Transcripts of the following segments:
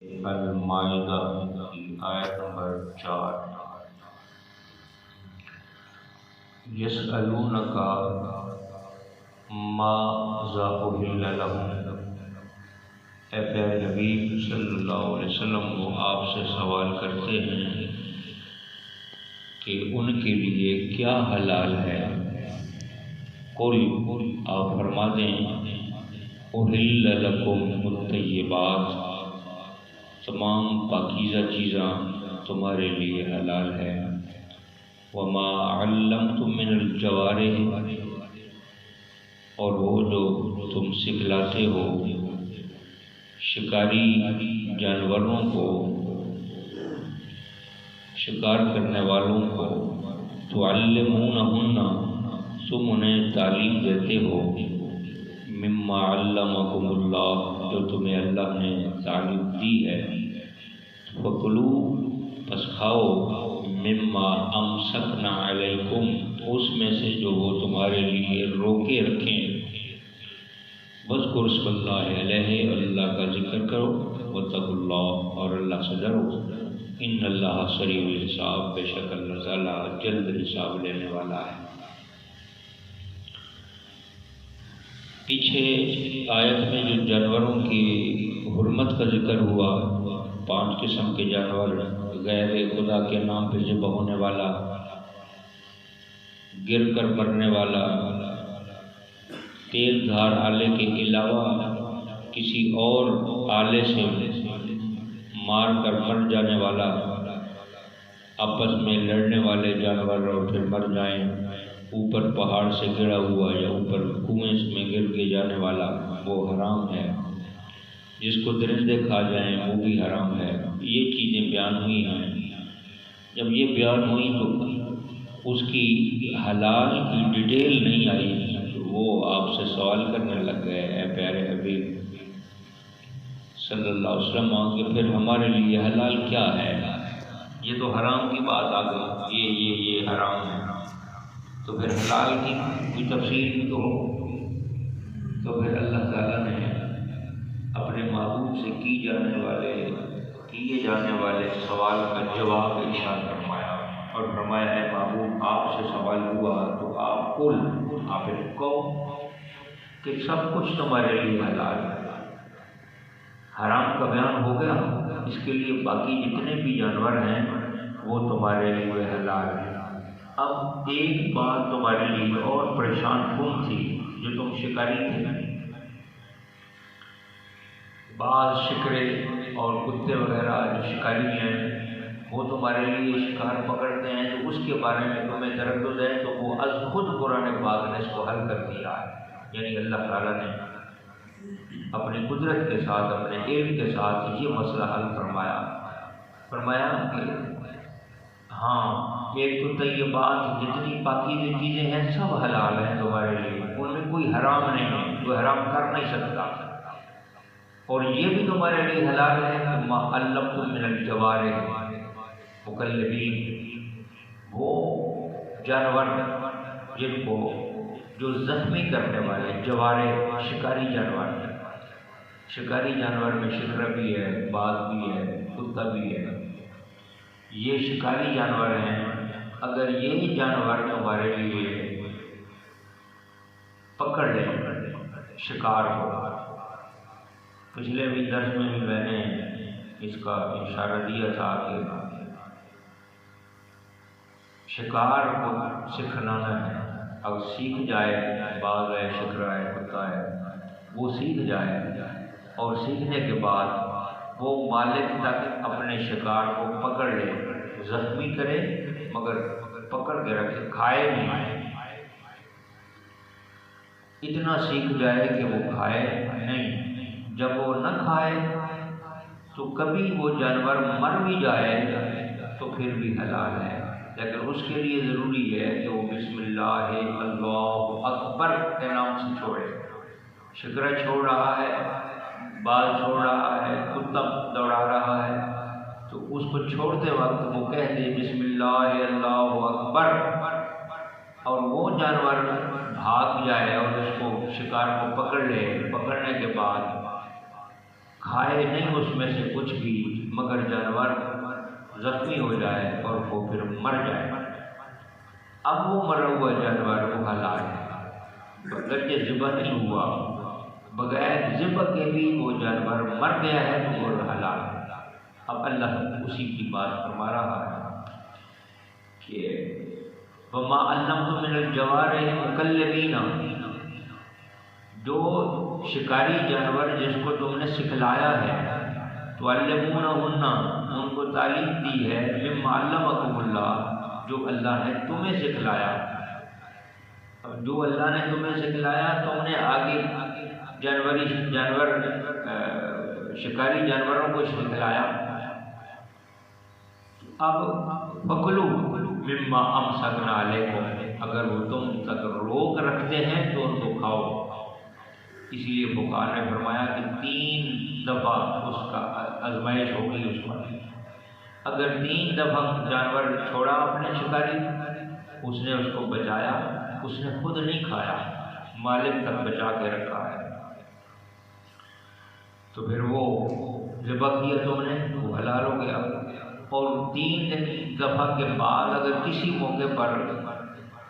المائدہ کی آیت نمبر 4۔ یسألونک ماذا احل لہم، اے پیارے نبی صلی اللہ علیہ وسلم، وہ آپ سے سوال کرتے ہیں کہ ان کے لیے کیا حلال ہے۔ قل، آپ فرما دیں، احل لکم الطیبات، تمام پاکیزہ چیزاں تمہارے لیے حلال ہے۔ وما علمتم من الجوارح، اور وہ جو تم سکھلاتے ہو شکاری جانوروں کو، شکار کرنے والوں کو، تعلمونہن، تم انہیں تعلیم دیتے ہو، مما علمکم اللہ، جو تمہیں اللہ نے تعلیم دی ہے، فکلوا، پس کھاؤ، مما امسکنا علیکم، اس میں سے جو وہ تمہارے لیے روکے رکھیں، واذکروا اسم اللہ علیہ، اللہ کا ذکر کرو، واتقوا اللہ، اور اللہ سے ڈرو، ان اللہ سریع الحساب، بے شک اللہ تعالیٰ جلد حساب لینے والا ہے۔ پیچھے آیت میں جو جانوروں کی حرمت کا ذکر ہوا، 5 قسم کے جانور، غیر خدا کے نام پہ ذبح ہونے والا، گر کر مرنے والا، تیز دھار آلے کے علاوہ کسی اور آلے سے مار کر مر جانے والا، آپس میں لڑنے والے جانور اور پھر مر جائیں، اوپر پہاڑ سے گرا ہوا یا اوپر کنویں میں گر کے جانے والا، وہ حرام ہے۔ جس کو درندے کھا جائیں وہ بھی حرام ہے۔ یہ چیزیں بیان ہوئی ہیں۔ جب یہ بیان ہوئی تو اس کی حلال کی ڈیٹیل نہیں آئی، تو وہ آپ سے سوال کرنے لگ گئے، اے پیارے حبیب صلی اللہ علیہ وسلم، کہ پھر ہمارے لیے حلال کیا ہے؟ یہ تو حرام کی بات آ گئی، یہ حرام ہے، تو پھر حلال کی کوئی تفصیل بھی تو ہو۔ تو پھر اللہ تعالیٰ نے اپنے معبود سے کیے جانے والے سوال کا جواب ارشاد فرمایا، اور فرمایا، اے معبود، آپ سے سوال ہوا تو آپ کہو کہ سب کچھ تمہارے لیے حلال ہے۔ حرام کا بیان ہو گیا، اس کے لیے باقی جتنے بھی جانور ہیں وہ تمہارے لیے حلال ہیں۔ اب ایک بات تمہارے لیے اور پریشان کن تھی، جو تم شکاری تھے، بعض شکرے اور کتے وغیرہ جو شکاری ہیں وہ تمہارے لیے شکار پکڑتے ہیں، تو اس کے بارے میں تمہیں تردد ہے، تو وہ از خود قرآن پاک نے اس کو حل کر دیا ہے۔ یعنی اللہ تعالیٰ نے اپنی قدرت کے ساتھ، اپنے علم کے ساتھ یہ مسئلہ حل فرمایا کہ ہاں، ایک تو طیبات، جتنی پاکیزہ چیزیں ہیں سب حلال ہیں تمہارے لیے، ان میں کوئی حرام نہیں ہے، کوئی حرام کر نہیں سکتا۔ اور یہ بھی تمہارے لیے حلال ہے کہ ما علمتم من الجوارح مکلبین، وہ جانور جن کو جو زخمی کرنے والے جوارح، شکاری جانور میں شکرا بھی ہے، باز بھی ہے، کتا بھی ہے، یہ شکاری جانور ہیں۔ اگر یہ جانور تمہارے لیے پکڑ لیں شکار کو، پچھلے بھی درس میں بھی میں نے اس کا اشارہ دیا تھا کہ شکار کو سکھلانا ہے، اب سیکھ جائے، باز ہے، شکرا ہے، کتا ہے، وہ سیکھ جائے، اور سیکھنے کے بعد وہ مالک تک اپنے شکار کو پکڑ لے، زخمی کرے مگر پکڑ کے رکھے، کھائے نہیں، اتنا سیکھ جائے کہ وہ کھائے نہیں۔ جب وہ نہ کھائے تو کبھی وہ جانور مر بھی جائے تو پھر بھی حلال ہے، لیکن اس کے لیے ضروری ہے کہ وہ بسم اللہ اللہ اکبر کے نام سے چھوڑے۔ شکرا چھوڑ رہا ہے، بال چھوڑ رہا ہے، کتا دوڑا رہا ہے، تو اس کو چھوڑتے وقت وہ کہہ دے بسم اللہ اللہ اکبر، اور وہ جانور بھاگ جائے اور اس کو شکار کو پکڑ لے، پکڑنے کے بعد کھائے نہیں اس میں سے کچھ بھی مگر جانور زخمی ہو جائے اور وہ پھر مر جائے۔ اب وہ مرا ہوا جانور وہ حلال ہے، اگرچہ ذبح نہیں ہوا، بغیر ذبح کے بھی وہ جانور مر گیا ہے تو وہ حلال ہے۔ اب اللہ اسی کی بات فرما رہا ہے کہ وما علمتم من الجوارح مکلبین، جو شکاری جانور جس کو تم نے سکھلایا ہے، تعلمونہن، ان کو تعلیم دی ہے، مما علمکم اللہ، جو اللہ نے تمہیں سکھلایا۔ جو اللہ نے تمہیں سکھلایا تم نے آگے جانور شکاری جانوروں کو سکھلایا۔ اب فکلوا مما امسکنا علیکم، اگر وہ تم تک روک رکھتے ہیں تو ان کو کھاؤ۔ اسی لیے فقہاء نے فرمایا کہ 3 دفعہ اس کا آزمائش ہوگی اس پر۔ اگر 3 دفعہ جانور چھوڑا اپنے شکاری، اس نے اس کو بچایا، اس نے خود نہیں کھایا، مالک تک بچا کے رکھا ہے، تو پھر وہ ذبح کیا تم نے، وہ حلال ہو گیا۔ اور 3 دفعہ کے بعد اگر کسی موقع پر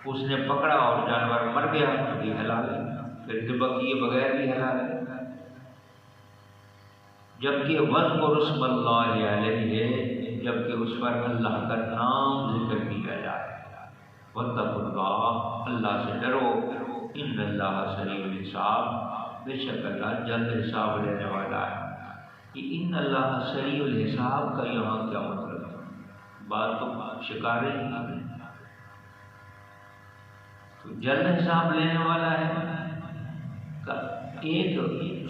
اس نے پکڑا اور جانور مر گیا تو یہ حلال ہے، پھر ذبح کیے بغیر بھی حلال ہے۔ جبکہ وَاذْكُرُوا اسْمَ اللَّهِ عَلَيْهِ، جبکہ اس پر اللہ کا نام ذکر کیا جائے۔ وَاتَّقُوا اللَّهَ، اللہ سے ڈرو، إِنَّ اللَّهَ سَرِيعُ الْحِسَابِ، بے شک اللہ جلد حساب لینے والا ہے۔ کہ ان اللہ سریع الحساب کا یہاں کیا مطلب ہے؟ بات تو شکار ہی، تو جلد حساب لینے والا ہے کا ایک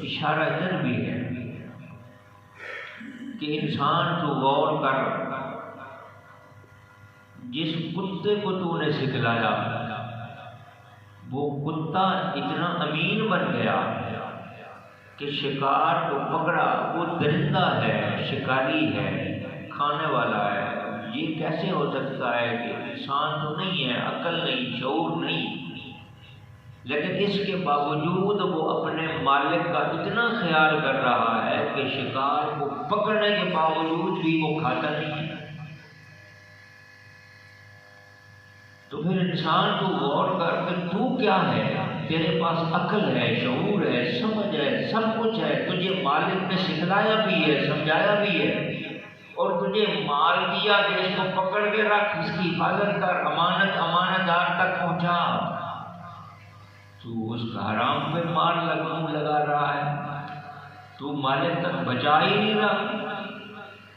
اشارہ ادھر بھی ہے کہ انسان تو غور کر، جس کتے کو تو نے سکھلایا وہ کتا اتنا امین بن گیا کہ شکار کو پکڑا، وہ درندہ ہے، شکاری ہے، کھانے والا ہے۔ یہ کیسے ہو سکتا ہے کہ انسان تو نہیں ہے، عقل نہیں، شعور نہیں، لیکن اس کے باوجود وہ اپنے مالک کا اتنا خیال کر رہا ہے کہ شکار کو پکڑنے کے باوجود بھی وہ کھاتا نہیں ہے۔ تو پھر انسان تو غور کر کہ تو کیا ہے، تیرے پاس عقل ہے، شعور ہے، سمجھ ہے، سب کچھ ہے، تجھے مالک نے سکھلایا بھی ہے، سمجھایا بھی ہے، اور تجھے مال دیا کہ اس کو پکڑ کے رکھ، اس کی حفاظت کر، امانت دار تک پہنچا، تو اس کا حرام پہ مال لگا رہا ہے، تو مالک تک بچا ہی نہیں رہا،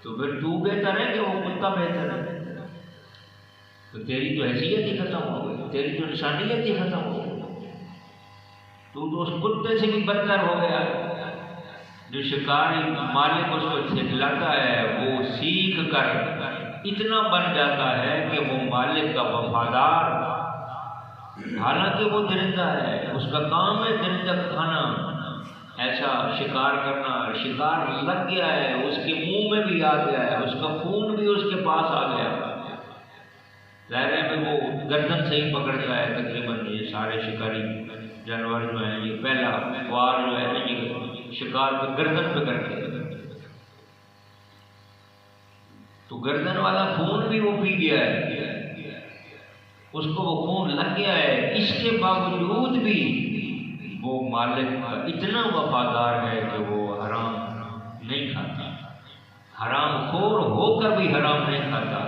تو پھر تو بہتر ہے کہ وہ کتا بہتر ہے؟ تو تیری تو حیثیت ہی ختم ہو گئی، تیری تو انسانیت ہی ختم ہو گئی، تو اس کتے سے بھی بدتر ہو گیا۔ جو شکاری مالک اس کو سکھلاتا ہے وہ سیکھ کر اتنا بن جاتا ہے کہ وہ مالک کا وفادار، حالانکہ وہ درندہ ہے، اس کا کام ہے درندہ کھانا، ایسا شکار کرنا، شکار لگ گیا ہے، اس کے منہ میں بھی آ گیا ہے، اس کا خون بھی اس کے پاس آ گیا، ظاہر ہے وہ گردن سے ہی پکڑتا ہے تقریباً۔ یہ سارے شکاری جانور جو ہیں، یہ پہلا وار جو ہے یہ شکار کو گردن پہ کرتے ہیں، تو گردن والا خون بھی وہ پی گیا ہے، اس کو وہ خون لگ گیا ہے، اس کے باوجود بھی وہ مالک کا اتنا وفادار ہے کہ وہ حرام نہیں کھاتا، حرام خور ہو کر بھی حرام نہیں کھاتا،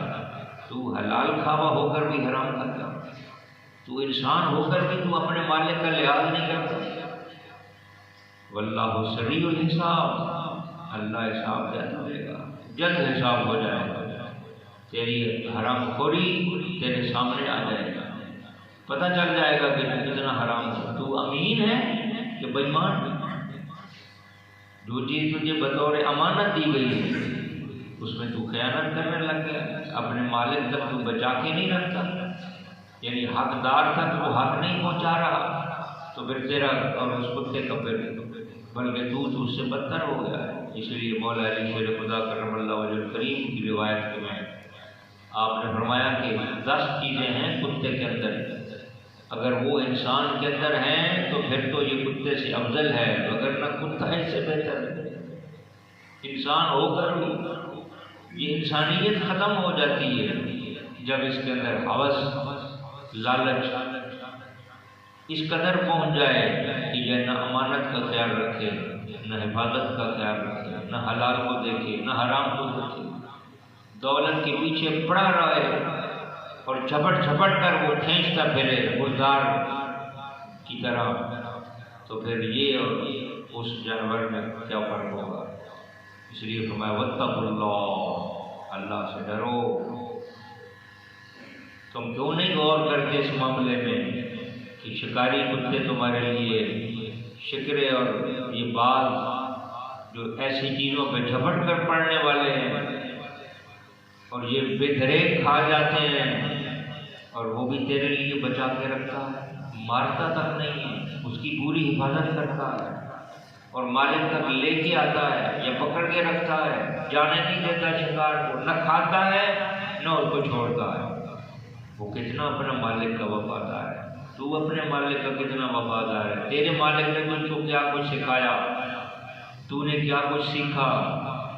تو حلال کھاوا ہو کر بھی حرام کھاتا، تو انسان ہو کر بھی تو اپنے مالک کا لحاظ نہیں کرتا۔ واللہ سریع الحساب، اللہ حساب دے گا، جلد حساب ہو جائے گا، تیری حرام خوری تیرے سامنے آ جائے گا، پتہ چل جائے گا کہ کتنا حرام ہے، تو امین ہے کہ بے ایمان؟ جو چیز تجھے بطور امانت دی گئی ہے اس میں تو خیانت کرنے لگ گیا، اپنے مالک تک تو بچا کے نہیں رکھتا، یعنی حقدار تک وہ حق نہیں پہنچا رہا، تو پھر تیرا اور اس کتے کا پھر بلکہ تو اس سے بدتر ہو گیا ہے۔ اس لیے مولا علی شیر خدا کرم اللہ وجہ کریم کی روایت میں آپ نے فرمایا کہ 10 چیزیں ہیں کتے کے اندر، اگر وہ انسان کے اندر ہیں تو پھر تو یہ کتے سے افضل ہے، اگر نہ کتا اس سے بہتر ہے۔ انسان ہو کر یہ انسانیت ختم ہو جاتی ہے جب اس کے اندر ہوس، لالچ اس قدر پہنچ جائے کہ یہ نہ امانت کا خیال رکھے، نہ حفاظت کا خیال رکھے، نہ حلال کو دیکھے، نہ حرام کو دیکھے، دولت کے پیچھے پڑا رہے اور جھپٹ جھپٹ کر وہ کھینچتا پھرے گلزار کی طرح، تو پھر یہ اور اس جانور میں کیا فرق ہوگا؟ اس لیے فرمایا واتقوا اللہ، اللہ سے ڈرو۔ تم کیوں نہیں غور کرتے اس معاملے میں کہ شکاری کتے تمہارے لیے شکرے اور یہ باز جو ایسی چیزوں پہ جھپٹ کر پڑنے والے ہیں اور یہ بے دریغ کھا جاتے ہیں، اور وہ بھی تیرے لیے بچا کے رکھتا ہے، مارتا تک نہیں ہے، اس کی پوری حفاظت کرتا ہے اور مالک تک لے کے آتا ہے یا پکڑ کے رکھتا ہے، جانے نہیں دیتا شکار کو، نہ کھاتا ہے نہ اس کو چھوڑتا ہے۔ وہ کتنا اپنا مالک کا وفادار ہے، تو اپنے مالک کا کتنا وفادار ہے؟ تیرے مالک نے تجھ کو کیا کچھ سکھایا، تو نے کیا کچھ سیکھا،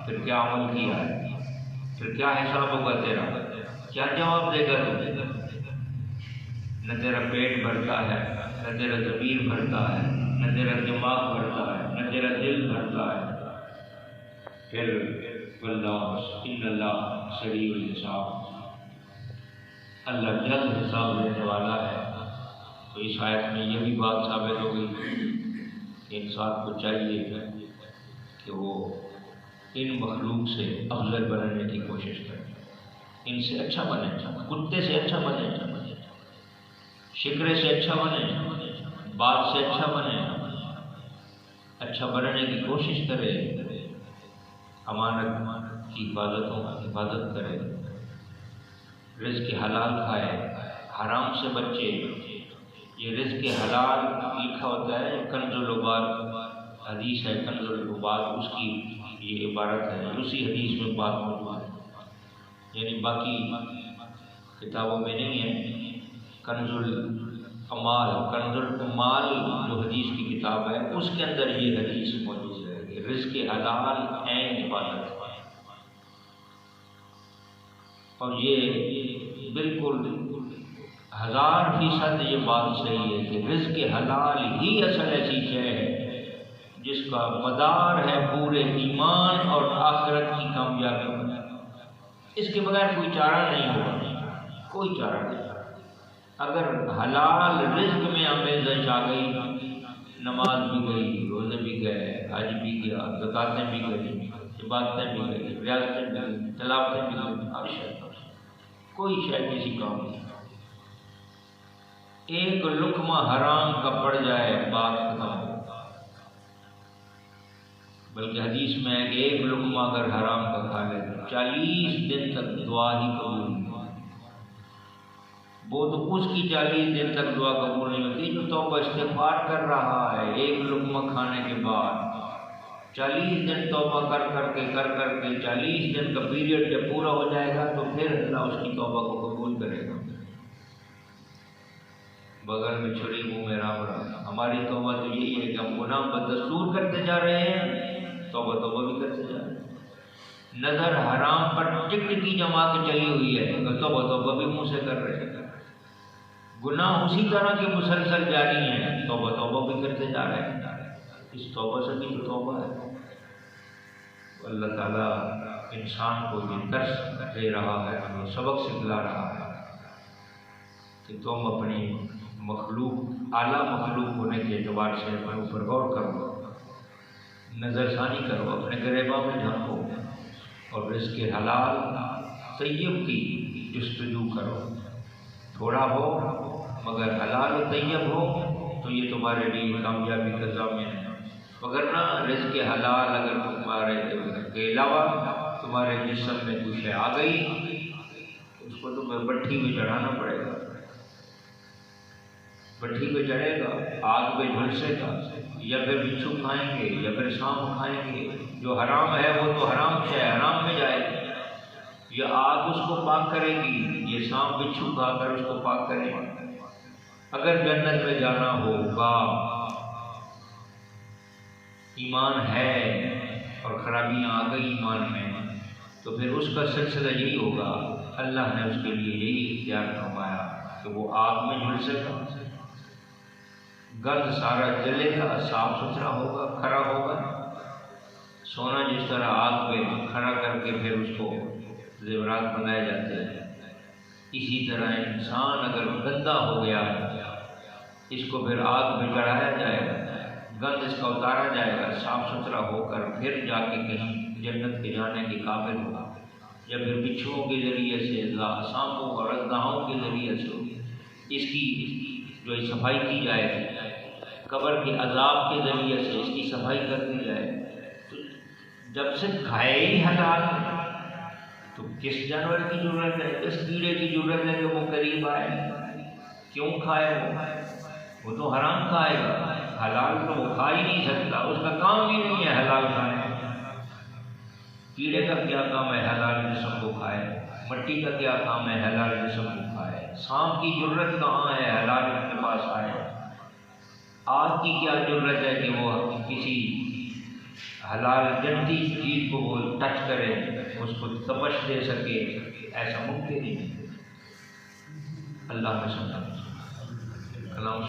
پھر کیا عمل کیا ہے، پھر کیا حساب ہوگا تیرا، کیا جواب دے گا تو؟ نہ تیرا پیٹ بھرتا ہے، نہ تیرا ضمیر بھرتا ہے، نہ تیرا دماغ بھرتا ہے، نہ تیرا دل بھرتا ہے۔ پھر واللہ ان اللہ سریع الحساب، اللہ جلد حساب لینے والا ہے۔ تو اس آیت میں یہ بھی بات ثابت ہو گئی کہ انسان کو چاہیے کہ وہ ان مخلوق سے افضل بننے کی کوشش کرے، ان سے اچھا بنے، کتے سے اچھا بنے، شکرے سے اچھا بنے، بات سے اچھا بنے، اچھا بننے کی کوشش کرے، امانت کی حفاظت کرے، رزق حلال کھائے، حرام سے بچے۔ یہ رزق حلال لکھا ہوتا ہے، کنز العباد حدیث ہے، کنز العباد اس کی یہ عبارت ہے، اسی حدیث میں بات موجود ہے، یعنی باقی کتابوں میں نہیں ہے۔ کنز الامال، کنز الامال جو حدیث کی کتاب ہے اس کے اندر یہ حدیث موجود ہے کہ رزق حلال عین عبادت ہے، اور یہ بالکل 1000% یہ بات صحیح ہے کہ رزق حلال ہی اصل ایسی شے ہے جس کا مدار ہے پورے ایمان اور آخرت کی کامیابی۔ اس کے بغیر کوئی چارہ نہیں ہوگا، کوئی چارہ نہیں۔ اگر حلال رزق میں آمیزش آ گئی، نماز بھی گئی، روزے بھی گئے، حج بھی گیا، زکاتیں بھی گئی، عبادتیں بھی گئی، ریاستیں بھی گئی، تلاوتیں بھی گئی، ہر شے کوئی شے کسی کام نہیں۔ ایک لقمہ حرام کا پڑ جائے بات ختم ہو، بلکہ حدیث میں ہے کہ ایک لقمہ اگر حرام کا کھا لے تو 40 دن تک دعا ہی قبول نہیں ہوتی۔ وہ تو اس کی 40 دن تک دعا قبول نہیں ہوتی جو توبہ استغفار کر رہا ہے ایک لقمہ کھانے کے بعد۔ 40 دن توبہ کر کے 40 دن کا پیریڈ جب پورا ہو جائے گا تو پھر اللہ اس کی توبہ کو قبول کرے گا۔ بغل میں چھری منہ میں رام رام۔ ہماری توبہ تو یہی ہے کہ ہم گناہ بدستور کرتے جا رہے ہیں، توبہ بھی کرتے جا رہے ہیں۔ نظر حرام پر ٹک ٹکی جما کے چلی ہوئی ہے، توبہ بھی منہ سے کر رہے ہیں۔ گناہ اسی طرح کے مسلسل جاری ہیں، توبہ بھی کرتے جا رہے ہیں۔ اس توبہ سے بھی تو توبہ ہے۔ اللہ تعالیٰ انسان کو یہ درس دے رہا ہے، ہمیں سبق سکھلا رہا ہے کہ تم اپنی مخلوق، اعلیٰ مخلوق ہونے کے اعتبار سے اپنے اوپر غور کرو، نظر ثانی کرو، اپنے گریباں میں جھانکو اور رزق حلال طیب کی جستجو کرو۔ تھوڑا ہو مگر حلال و طیب ہو تو یہ تمہارے لیے کامیابی کا ضامن ہے، وگرنہ رزق حلال اگر تمہارے کے علاوہ تمہارے جسم میں کچھ آ گئی اس کو تمہیں بٹھی میں چڑھانا پڑے گا، بٹھی پہ چڑھے گا، آگ پہ جھلسے گا، یا پھر بچھو کھائیں گے یا پھر سانپ کھائیں گے۔ جو حرام ہے وہ تو حرام شے حرام میں جائے گی، یا آگ اس کو پاک کرے گی، یہ سانپ بچھو کھا کر اس کو پاک کرے گا۔ اگر جنت میں جانا ہوگا، ایمان ہے اور خرابیاں آ گئی ایمان میں، تو پھر اس کا سلسلہ یہی ہوگا، اللہ نے اس کے لیے یہی اختیار فرمایا کہ وہ آگ میں جل سکا، گند سارا جلے گا، صاف ستھرا ہوگا، کھڑا ہوگا۔ سونا جس طرح آگ پہ کھڑا کر کے پھر اس کو زیورات بنائے جاتے ہیں، اسی طرح انسان اگر گندا ہو گیا ہے، اس کو پھر آگ میں چڑھایا جائے گا، گند اس کا اتارا جائے گا، صاف ستھرا ہو کر پھر جا کے کہیں جنت کے جانے کے قابل ہوگا، یا پھر بچھوؤں کے ذریعے سے، سانپوں اور اژدہاؤں کے ذریعے سے اس کی جو صفائی کی جائے گی، قبر کے عذاب کے ذریعے سے اس کی صفائی کر دی جائے، تو جب سے کھائے ہی حلال تو کس جانور کی ضرورت ہے، کس کیڑے کی ضرورت ہے کہ وہ قریب آئے، کیوں کھائے وہ تو حرام کھائے گا، حلال تو وہ کھا ہی نہیں سکتا، اس کا کام ہی نہیں ہے حلال کھانے۔ کیڑے کا کیا کام ہے حلال جسم کو کھائے، مٹی کا کیا کام ہے حلال جسم کو کھائے، سانپ کی ضرورت کہاں ہے حلال کے پاس آئے، آگ کی کیا ضرورت ہے کہ وہ کسی حلال جنتی چیز کو وہ ٹچ کرے، اس کو تپش دے سکے، ایسا ممکن ہی نہیں۔ اللہ نے سمجھا کلام